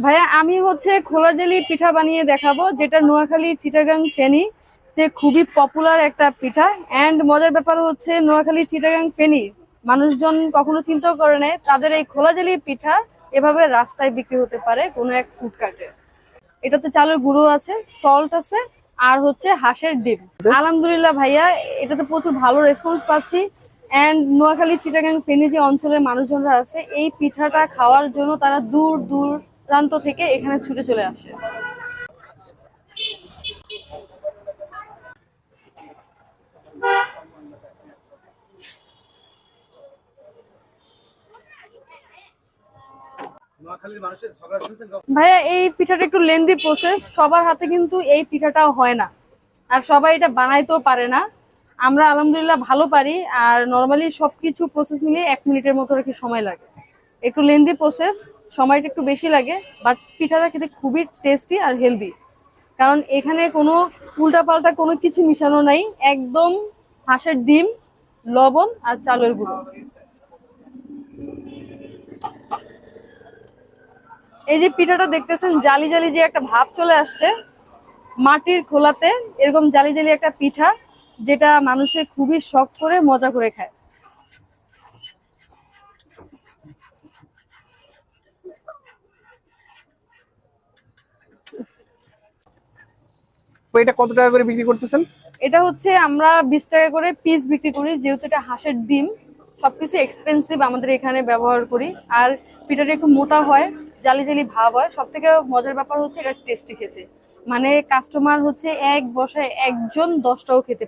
ভাইয়া আমি হচ্ছে খোলা জেলি পিঠা বানিয়ে দেখাবো, যেটা নোয়াখালী চিটাগাং ফেনী তে খুবই পপুলার একটা পিঠা। এন্ড মজার ব্যাপার হচ্ছে নোয়াখালী চিটাগাং ফেনী মানুষজন কখনো চিন্তাও করে নাই তাদের এই খোলা জেলি পিঠা এভাবে রাস্তায় বিক্রি হতে পারে কোনো এক ফুডকার্টে। এটাতে চালের গুঁড়ো আছে, সল্ট আছে, আর হচ্ছে হাঁসের ডিম। আলহামদুলিল্লাহ ভাইয়া, এটাতে প্রচুর ভালো রেসপন্স পাচ্ছি। এন্ড নোয়াখালী চিটাগাং ফেনী যে অঞ্চলের মানুষজনরা আছে এই পিঠাটা খাওয়ার জন্য তারা দূর দূরান্ত থেকে এখানে ছুটে চলে আসে। ভাইয়া এই পিঠাটা একটু লেন্দি প্রসেস, সবার হাতে কিন্তু এই পিঠাটাও হয় না, আর সবাই এটা বানাইতেও পারে না। আমরা আলহামদুলিল্লাহ ভালো পারি, আর নর্মালি সবকিছু প্রসেস মিলিয়ে 1 মিনিটের মতো আর কি সময় লাগে। একটু লেন্দি প্রসেস, সময়টা একটু বেশি লাগে, বাট পিঠাটা খেতে খুবই টেস্টি আর হেলদি। কারণ এখানে কোনো উল্টাপাল্টা কোনো কিছু মিশানো নাই, একদম হাঁসের ডিম, লবণ আর চালের গুঁড়ো। এই যে পিঠাটা দেখতেছেন জালি জালি যে একটা ভাব চলে আসছে, মাটির খোলাতে এরকম জালি জালি একটা পিঠা, যেটা মানুষে খুবই শখ করে মজা করে খায়। তো এটা কত টাকা করে বিক্রি করতেছেন? এটা হচ্ছে আমরা 20 টাকা করে পিস বিক্রি করি, যেহেতু এটা হাঁসের ডিম, সবকিছু এক্সপেন্সিভ আমাদের এখানে ব্যবহার করি। আর পিঠাটা একটু মোটা হয়, জালি জালি ভাব হয়। সব থেকে মজার ব্যাপার হচ্ছে এটা টেস্টি খেতে, মানে কাস্টমার হচ্ছে এক বসায় একজন 10টাও খেতে